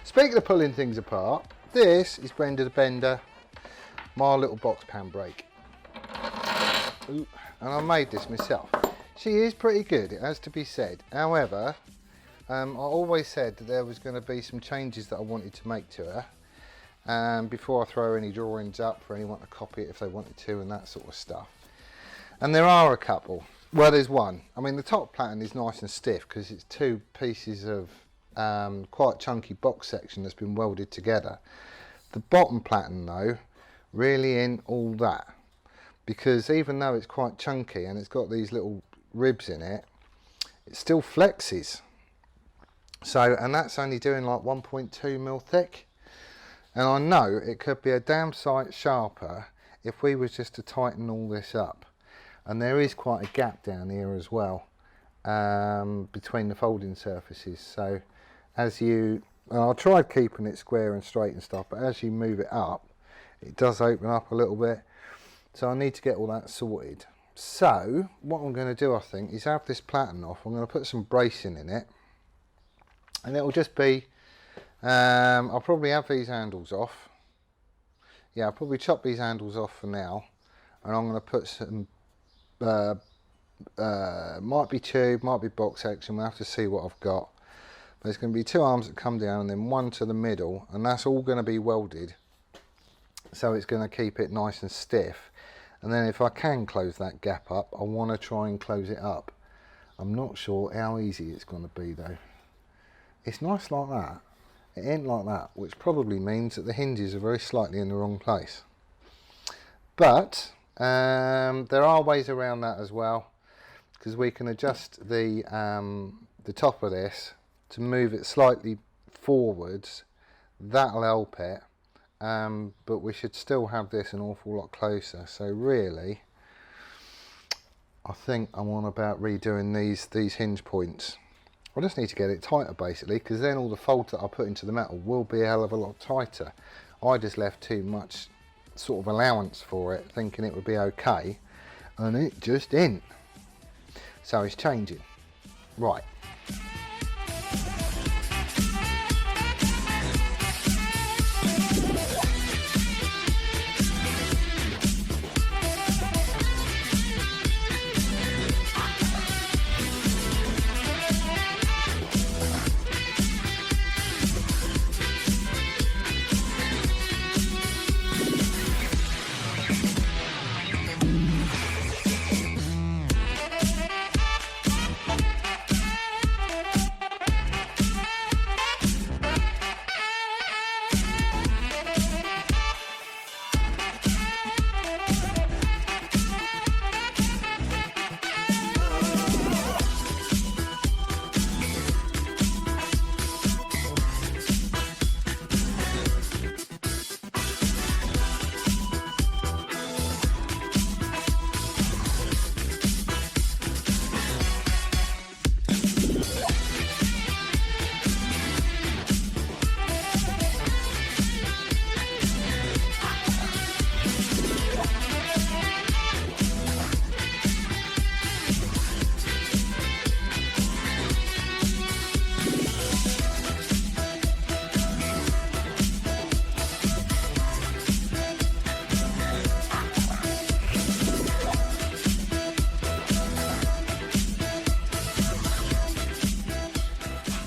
Speaking of pulling things apart, this is Brenda the Bender, my little box pan brake. Ooh, and I made this myself. She is pretty good, it has to be said. However, I always said that there was going to be some changes that I wanted to make to her before I throw any drawings up for anyone to copy it if they wanted to and that sort of stuff. And there are a couple. Well, there's one. I mean, the top platen is nice and stiff because it's two pieces of quite chunky box section that's been welded together. The bottom platen though really ain't all that, because even though it's quite chunky and it's got these little ribs in it, it still flexes. So, and that's only doing like 1.2 mil thick, and I know it could be a damn sight sharper if we was just to tighten all this up. And there is quite a gap down here as well between the folding surfaces, so as you, and I tried keeping it square and straight and stuff, but as you move it up, it does open up a little bit. So I need to get all that sorted. So what I'm going to do, I think, is have this platen off. I'm going to put some bracing in it, and it'll just be, I'll probably have these handles off. Yeah, I'll probably chop these handles off for now, and I'm going to put some, might be tube, might be box section, we'll have to see what I've got. There's going to be two arms that come down and then one to the middle, and that's all going to be welded, so it's going to keep it nice and stiff. And then if I can close that gap up, I want to try and close it up. I'm not sure how easy it's going to be though. It's nice like that, it ain't like that, which probably means that the hinges are very slightly in the wrong place. But there are ways around that as well, because we can adjust the top of this to move it slightly forwards. That'll help it, but we should still have this an awful lot closer. So really, I think I'm on about redoing these hinge points. I just need to get it tighter basically, because then all the folds that I put into the metal will be a hell of a lot tighter. I just left too much sort of allowance for it, thinking it would be okay, and it just ain't. So it's changing. Right.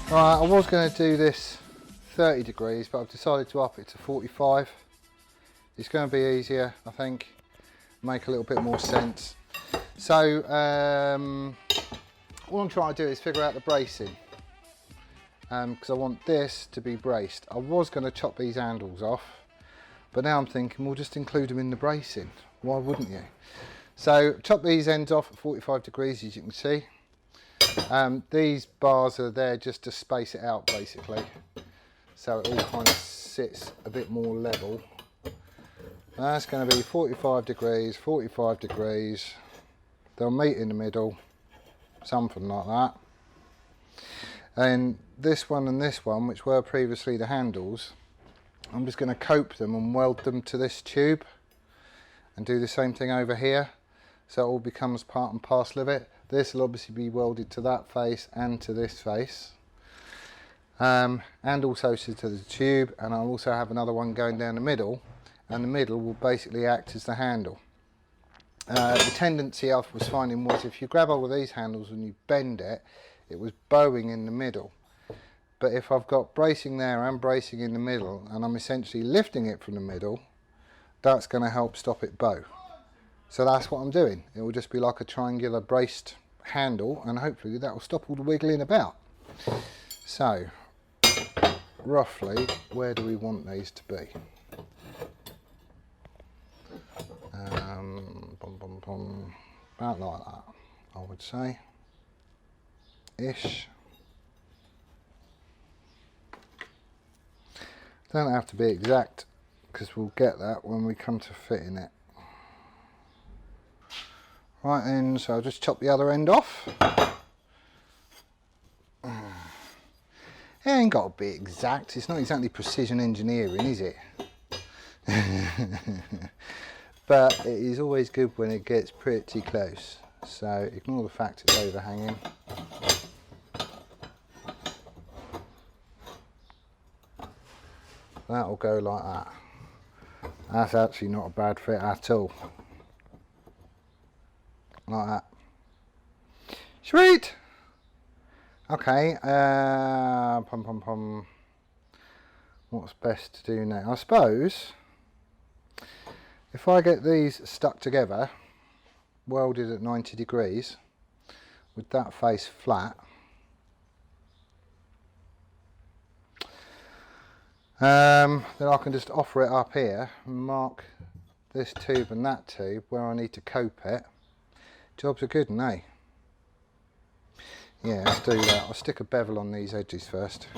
Right, I was going to do this 30 degrees, but I've decided to up it to 45. It's going to be easier, I think, make a little bit more sense. So all I'm trying to do is figure out the bracing, because I want this to be braced. I was going to chop these handles off, but now I'm thinking we'll just include them in the bracing. Why wouldn't you? So chop these ends off at 45 degrees, as you can see. These bars are there just to space it out basically, so it all kind of sits a bit more level. That's going to be 45 degrees, 45 degrees. They'll meet in the middle, something like that. And this one and this one, which were previously the handles, I'm just going to cope them and weld them to this tube and do the same thing over here, so it all becomes part and parcel of it. This will obviously be welded to that face and to this face, and also to the tube, and I'll also have another one going down the middle, and the middle will basically act as the handle. The tendency I was finding was if you grab hold of these handles and you bend it, it was bowing in the middle. But if I've got bracing there and bracing in the middle, and I'm essentially lifting it from the middle, that's going to help stop it bow. So that's what I'm doing. It will just be like a triangular braced handle, and hopefully that will stop all the wiggling about. So, roughly, where do we want these to be? About like that, I would say, ish. Don't have to be exact, because we'll get that when we come to fitting it. Right then, so I'll just chop the other end off. It ain't got to be exact, it's not exactly precision engineering, is it? But it is always good when it gets pretty close, so ignore the fact it's overhanging. That'll go like that. That's actually not a bad fit at all. Like that. Sweet! Okay, what's best to do now? I suppose if I get these stuck together, welded at 90 degrees, with that face flat, then I can just offer it up here and mark this tube and that tube where I need to cope it. Jobs are good, aren't they? Yeah, let's do that. I'll stick a bevel on these edges first.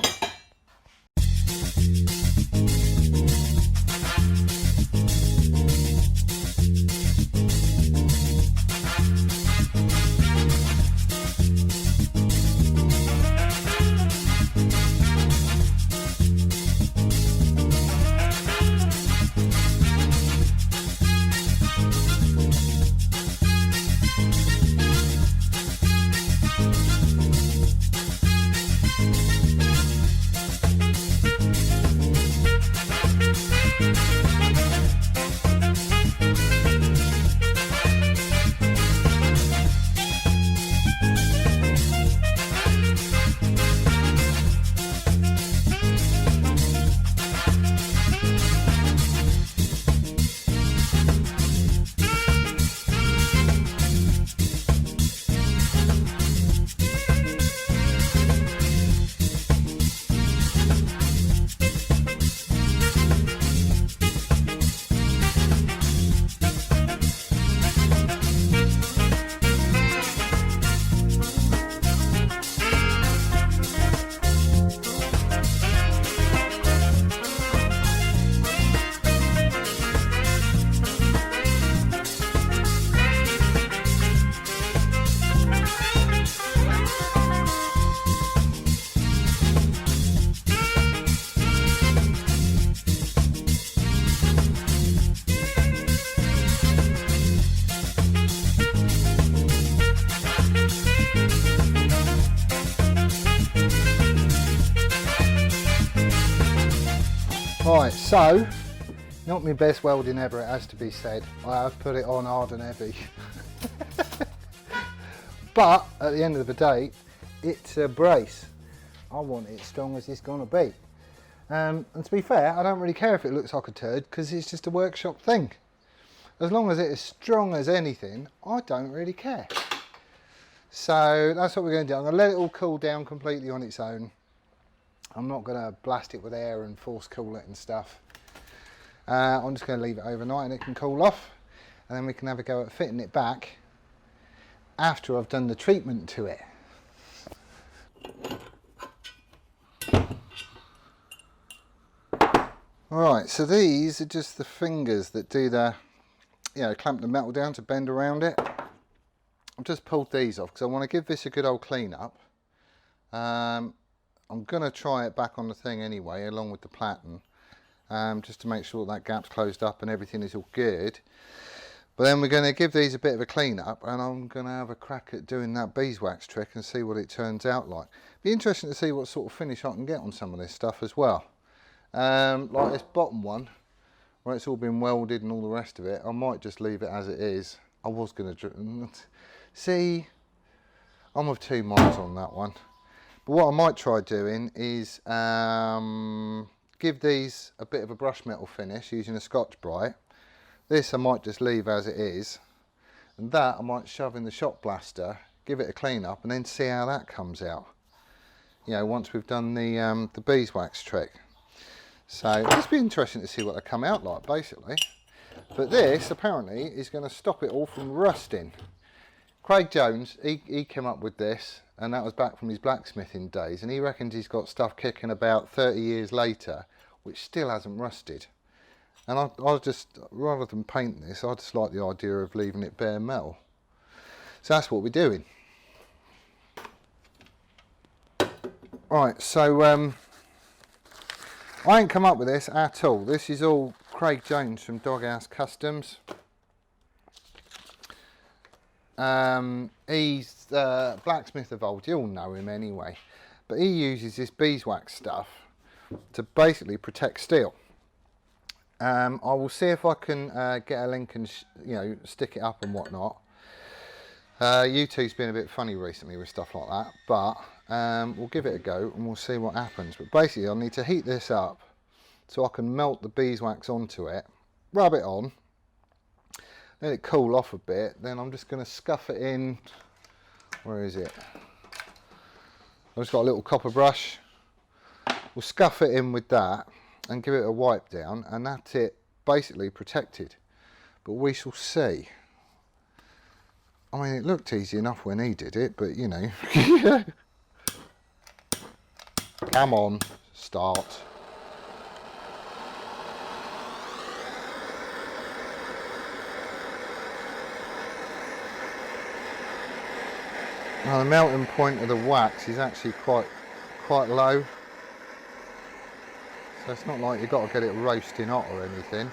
Right, so, not my best welding ever, it has to be said. I have put it on hard and heavy. But, at the end of the day, it's a brace. I want it as strong as it's going to be. And to be fair, I don't really care if it looks like a turd, because it's just a workshop thing. As long as it is strong as anything, I don't really care. So, that's what we're going to do. I'm going to let it all cool down completely on its own. I'm not going to blast it with air and force cool it and stuff. I'm just going to leave it overnight and it can cool off, and then we can have a go at fitting it back after I've done the treatment to it. Alright, so these are just the fingers that do the, clamp the metal down to bend around it. I've just pulled these off because I want to give this a good old clean up. I'm going to try it back on the thing anyway, along with the platen, just to make sure that gap's closed up and everything is all good. But then we're going to give these a bit of a clean up, and I'm going to have a crack at doing that beeswax trick and see what it turns out like. Be interesting to see what sort of finish I can get on some of this stuff as well. Like this bottom one, where it's all been welded and all the rest of it, I might just leave it as it is. I was going to see, I'm of two minds on that one. But what I might try doing is give these a bit of a brush metal finish using a Scotch-Brite. This I might just leave as it is, and that I might shove in the shot blaster, give it a clean up, and then see how that comes out. You know, once we've done the beeswax trick. So it's be interesting to see what they come out like, basically. But this apparently is going to stop it all from rusting. Craig Jones, he came up with this, and that was back from his blacksmithing days, and he reckons he's got stuff kicking about 30 years later, which still hasn't rusted. And I just, rather than paint this, I just like the idea of leaving it bare metal. So that's what we're doing. Right, so I ain't come up with this at all. This is all Craig Jones from Doghouse Customs. He's blacksmith of old, you'll know him anyway. But he uses this beeswax stuff to basically protect steel. I will see if I can get a link and stick it up and whatnot. YouTube's been a bit funny recently with stuff like that, but we'll give it a go and we'll see what happens. But basically I need to heat this up so I can melt the beeswax onto it, rub it on, let it cool off a bit, then I'm just going to scuff it in. Where is it? I've just got a little copper brush. We'll scuff it in with that and give it a wipe down, and that's it, basically protected. But we shall see. I mean, it looked easy enough when he did it, but you know. Come on, start. Now the melting point of the wax is actually quite low. So it's not like you've got to get it roasting hot or anything.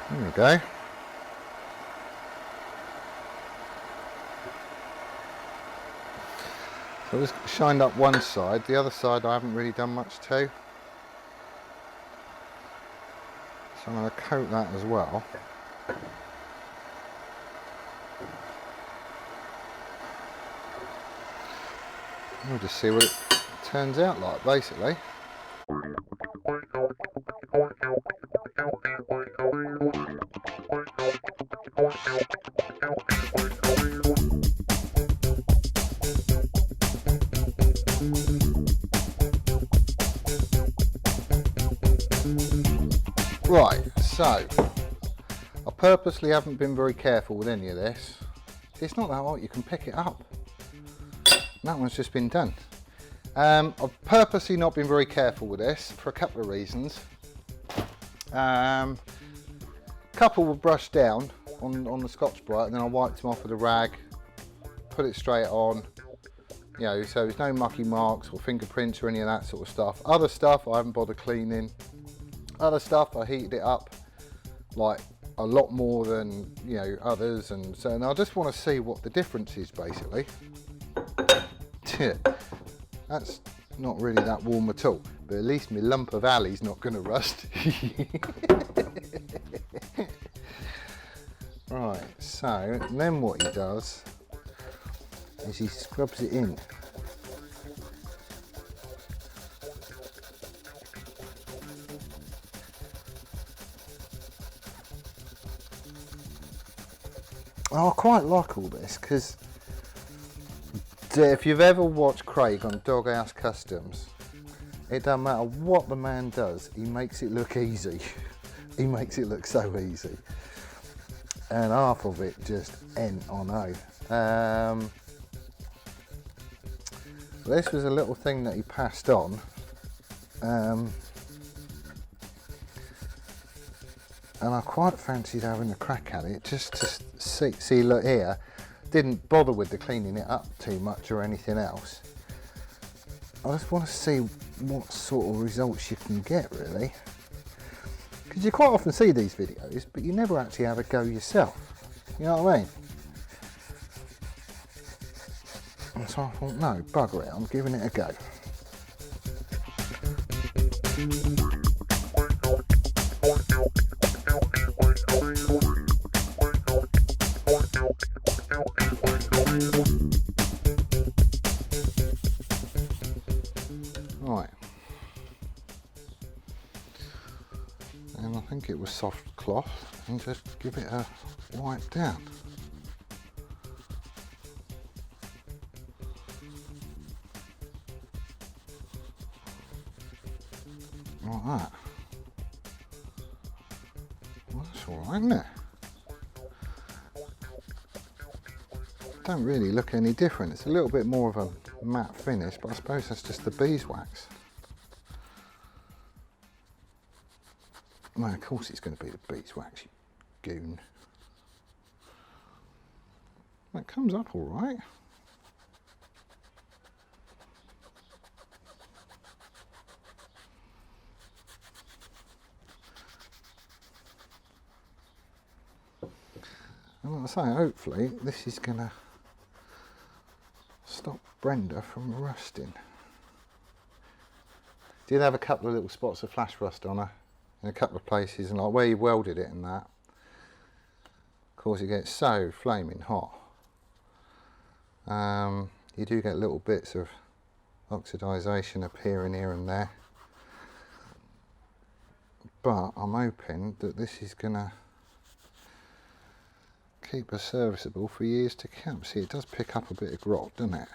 There we go. So I've just shined up one side, the other side I haven't really done much to. So I'm going to coat that as well. We'll just see what it turns out like, basically. Right, so I purposely haven't been very careful with any of this. It's not that hot, you can pick it up. That one's just been done. I've purposely not been very careful with this for a couple of reasons. Couple were brushed down on the Scotch-Brite, and then I wiped them off with a rag, put it straight on, you know, so there's no mucky marks or fingerprints or any of that sort of stuff. Other stuff I haven't bothered cleaning. Other stuff I heated it up like a lot more than, you know, others, and so and I just want to see what the difference is, basically. That's not really that warm at all, but at least my lump of alley's not going to rust. Right, so then what he does is he scrubs it in. I quite like all this because if you've ever watched Craig on Doghouse Customs, it doesn't matter what the man does, he makes it look easy. He makes it look so easy. And half of it just ain't, I know. This was a little thing that he passed on. And I quite fancied having a crack at it just to see, look here, didn't bother with the cleaning it up too much or anything else. I just want to see what sort of results you can get, really. Because you quite often see these videos, but you never actually have a go yourself. You know what I mean? And so I thought, no, bugger it, I'm giving it a go. Right, and I think it was soft cloth, and just give it a wipe down. Like that. Well, that's alright, isn't it? Don't really look any different. It's a little bit more of a matte finish, but I suppose that's just the beeswax. Well, of course it's going to be the beeswax, you goon. That comes up all right. And like I say, hopefully this is going to stop Brenda from rusting. Did have a couple of little spots of flash rust on her in a couple of places, and like where you welded it and that, of course it gets so flaming hot. You do get little bits of oxidisation appearing here and there, but I'm hoping that this is going to keep her serviceable for years to come. See, it does pick up a bit of grot, doesn't it?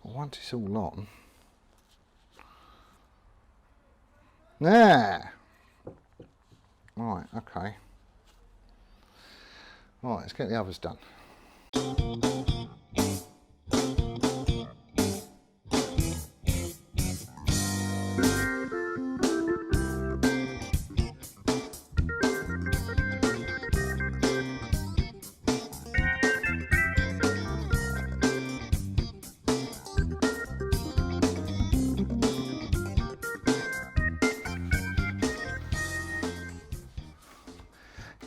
But once it's all on, there. Right, okay. Right, let's get the others done.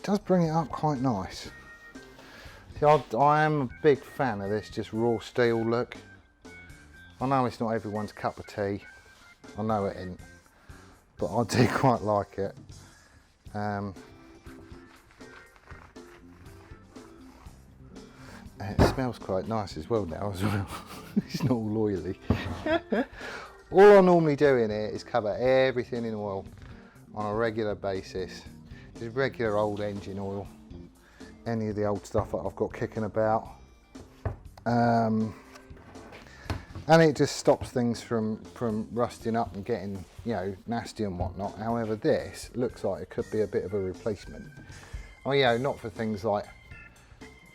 Does bring it up quite nice. See, I am a big fan of this just raw steel look. I know it's not everyone's cup of tea, I know it isn't, but I do quite like it. It smells quite nice as well now as well. It's not all oily. All I normally do in here is cover everything in oil on a regular basis. Just regular old engine oil, any of the old stuff that I've got kicking about, and it just stops things from rusting up and getting, you know, nasty and whatnot. However, this looks like it could be a bit of a replacement. Oh, you know, not for things like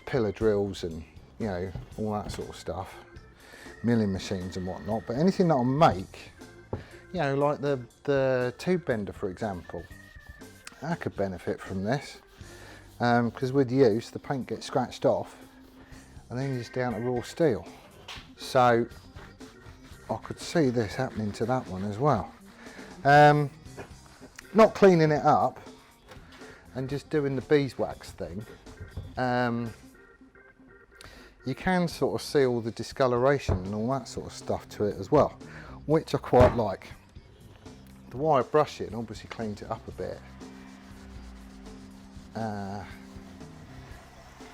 pillar drills and, you know, all that sort of stuff, milling machines and whatnot, but anything that I'll make, you know, like the tube bender, for example. I could benefit from this, because with use the paint gets scratched off and then it's down to raw steel. So I could see this happening to that one as well. Not cleaning it up and just doing the beeswax thing, you can sort of see all the discoloration and all that sort of stuff to it as well, which I quite like. The wire brushing obviously cleans it up a bit.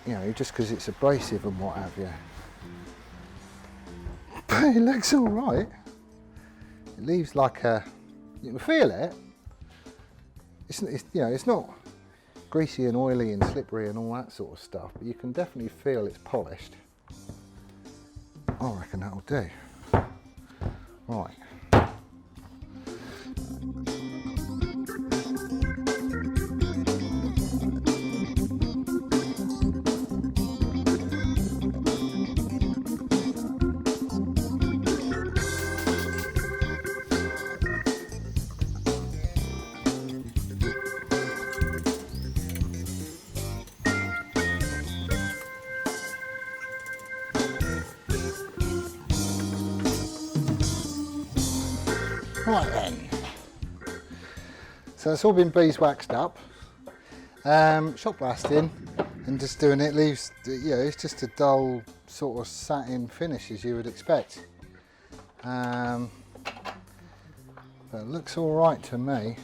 You know, just because it's abrasive and what have you. But it looks all right. It leaves like a, you can feel it. It's you know, it's not greasy and oily and slippery and all that sort of stuff, but you can definitely feel it's polished. I reckon that'll do. Right. Right then, so it's all been beeswaxed up, shot blasting, and just doing it leaves, you know, it's just a dull sort of satin finish as you would expect. But it looks all right to me.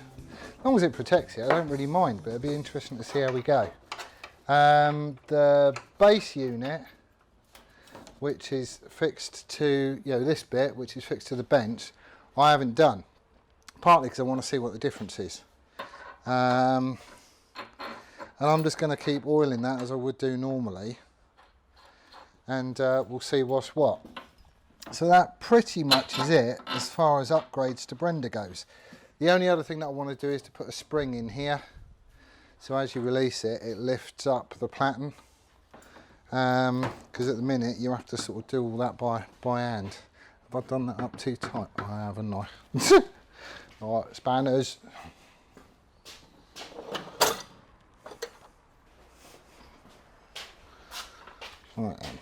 As long as it protects it, I don't really mind, but it'll be interesting to see how we go. The base unit, which is fixed to, you know, this bit, which is fixed to the bench, I haven't done, partly because I want to see what the difference is. And I'm just going to keep oiling that as I would do normally, and we'll see what's what. So that pretty much is it as far as upgrades to Brenda goes. The only other thing that I want to do is to put a spring in here, so as you release it, it lifts up the platen, because at the minute you have to sort of do all that by hand. Have I done that up too tight? I haven't I? Alright, spanners. Right then.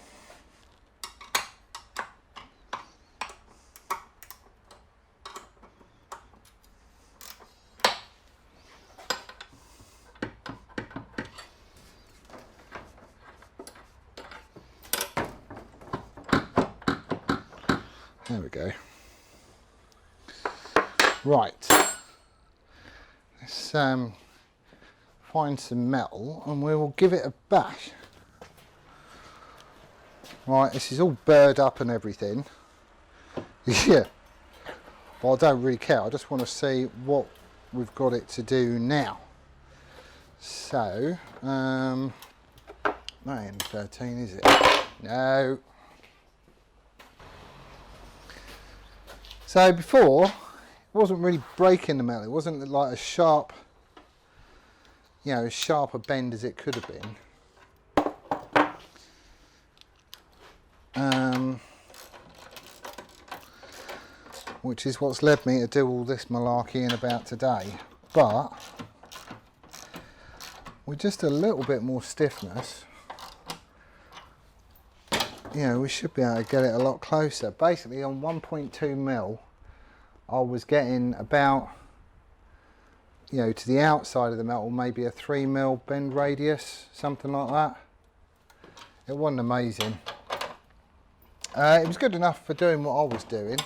There we go. Right, let's find some metal and we will give it a bash. Right, this is all burred up and everything. Yeah, but I don't really care. I just want to see what we've got it to do now. So, that ain't 13, is it? No. So before, it wasn't really breaking the metal. It wasn't like a sharp, you know, as sharp a bend as it could have been. Which is what's led me to do all this malarkey about today. But with just a little bit more stiffness, you know, we should be able to get it a lot closer. Basically on 1.2 mil, I was getting about, you know, to the outside of the metal, maybe a 3 mil bend radius, something like that. It wasn't amazing. It was good enough for doing what I was doing,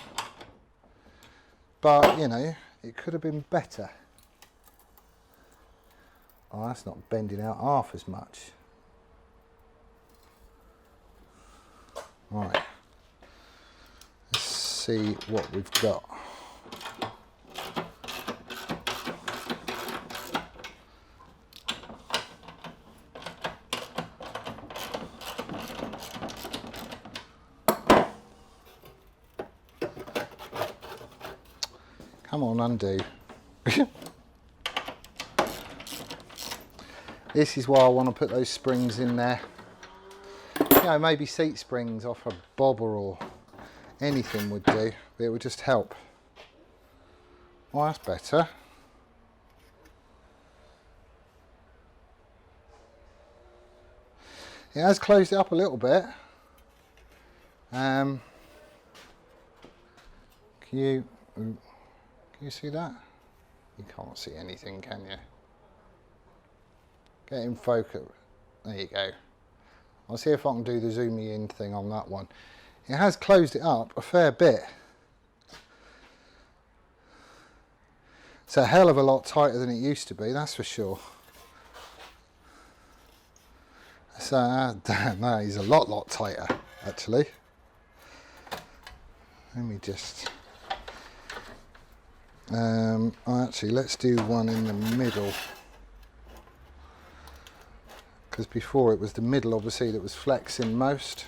but you know, it could have been better. Oh, that's not bending out half as much. Right, let's see what we've got. Come on, undo. This is why I want to put those springs in there. You know, maybe seat springs off a bobber or anything would do, but it would just help. Well, that's better. It has closed it up a little bit. Can you see that? You can't see anything, can you? Get in focus. There you go. I'll see if I can do the zoomy in thing on that one. It has closed it up a fair bit. It's a hell of a lot tighter than it used to be, that's for sure. So, damn, that is a lot tighter, actually. Let me just... actually, let's do one in the middle. because before it was the middle obviously that was flexing most.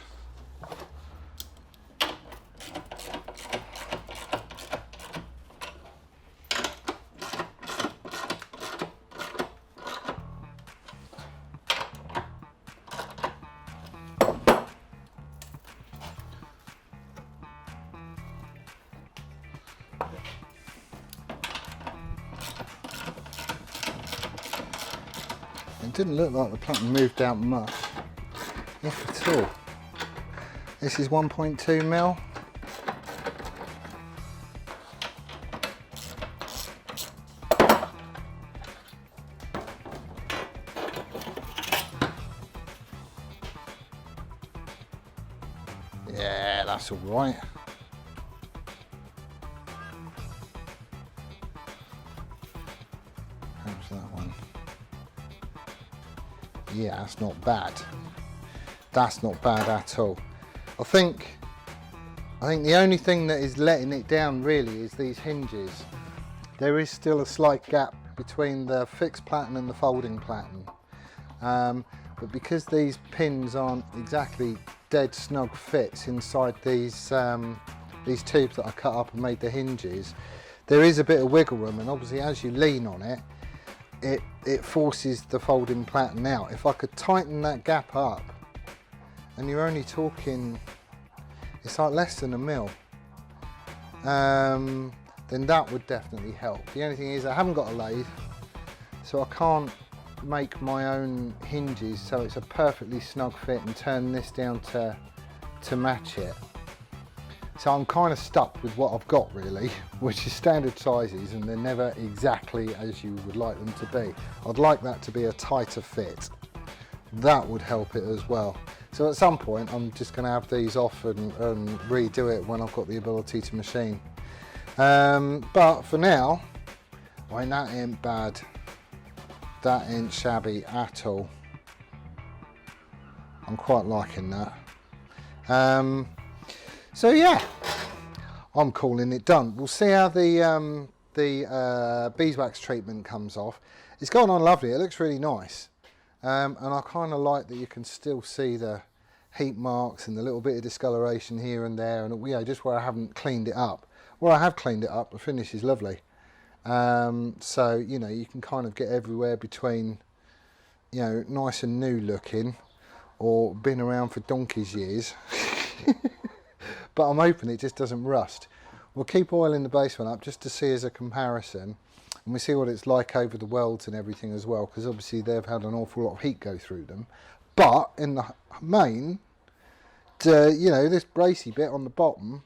It didn't look like the platen moved out much, if at all. This is 1.2 mil. Yeah, that's all right. How's that one? Yeah, that's not bad. That's not bad at all. I think the only thing that is letting it down really is these hinges. There is still a slight gap between the fixed platen and the folding platen. But because these pins aren't exactly dead snug fits inside these tubes that I cut up and made the hinges, there is a bit of wiggle room, and obviously as you lean on it, it forces the folding platen out. If I could tighten that gap up, and you're only talking, it's like less than a mil, then that would definitely help. The only thing is I haven't got a lathe, so I can't make my own hinges so it's a perfectly snug fit and turn this down to match it. So I'm kind of stuck with what I've got really, which is standard sizes, and they're never exactly as you would like them to be. I'd like that to be a tighter fit. That would help it as well. So at some point I'm just going to have these off and redo it when I've got the ability to machine. But for now, I mean, that ain't bad. That ain't shabby at all. I'm quite liking that. So yeah, I'm calling it done. We'll see how the beeswax treatment comes off. It's gone on lovely. It looks really nice, and I kind of like that you can still see the heat marks and the little bit of discoloration here and there, and you know, just where I haven't cleaned it up. Where I have cleaned it up, the finish is lovely. So you know, you can kind of get everywhere between, you know, nice and new looking, or been around for donkey's years. But I'm hoping it just doesn't rust. We'll keep oiling the base one up just to see as a comparison, and we see what it's like over the welds and everything as well, because obviously they've had an awful lot of heat go through them. But in the main, you know, this bracey bit on the bottom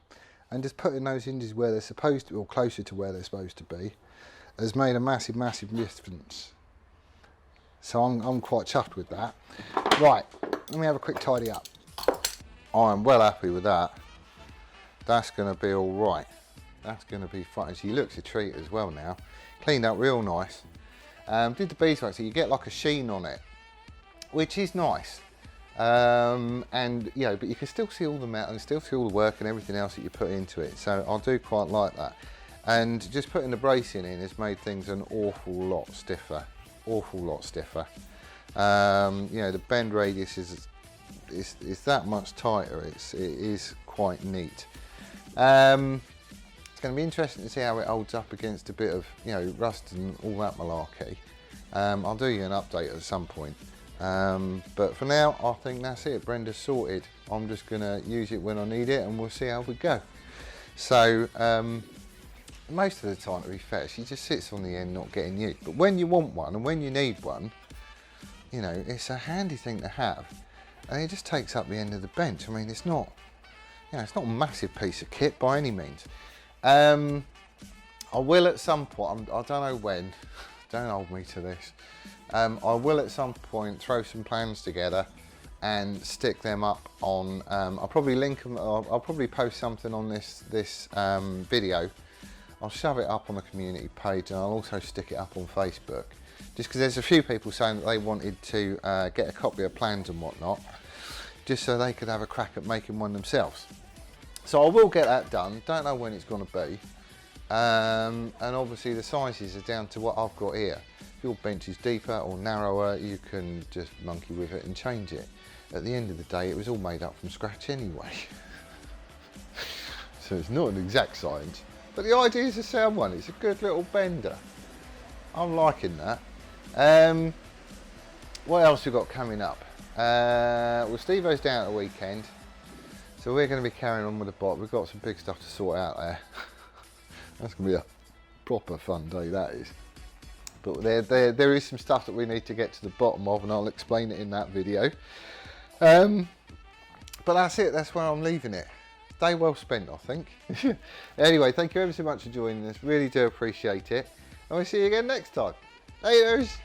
and just putting those hinges where they're supposed to, or closer to where they're supposed to be, has made a massive difference. So I'm quite chuffed with that. Right, let me have a quick tidy up. I'm well happy with that. That's going to be all right. That's going to be fine. She looks a treat as well now. Cleaned up real nice. Did the beeswax, so you get like a sheen on it, which is nice. And you know, but you can still see all the metal and still see all the work and everything else that you put into it. So I do quite like that. And just putting the bracing in has made things an awful lot stiffer. Awful lot stiffer. You know, the bend radius is that much tighter. It is quite neat. It's going to be interesting to see how it holds up against a bit of, you know, rust and all that malarkey. I'll do you an update at some point. But for now, I think that's it. Brenda's sorted. I'm just going to use it when I need it, and we'll see how we go. So most of the time, to be fair, she just sits on the end not getting used. But when you want one and when you need one, you know, it's a handy thing to have, and it just takes up the end of the bench. I mean, it's not, you know, it's not a massive piece of kit by any means. I will at some point, I don't know when, don't hold me to this, I will at some point throw some plans together and stick them up on, I'll probably link them, I'll probably post something on this video. I'll shove it up on the community page, and I'll also stick it up on Facebook, just because there's a few people saying that they wanted to get a copy of plans and whatnot, just so they could have a crack at making one themselves. So I will get that done. Don't know when it's going to be, and obviously the sizes are down to what I've got here. If your bench is deeper or narrower, you can just monkey with it and change it. At the end of the day, it was all made up from scratch anyway. So it's not an exact science, but the idea is a sound one. It's a good little bender. I'm liking that. What else we got coming up? Well, Steve-O's down at the weekend, so we're going to be carrying on with the bot. We've got some big stuff to sort out there. That's going to be a proper fun day, that is. But there is some stuff that we need to get to the bottom of, and I'll explain it in that video. But that's it. That's where I'm leaving it. Day well spent, I think. Anyway, thank you ever so much for joining us. Really do appreciate it. And we'll see you again next time. Haters!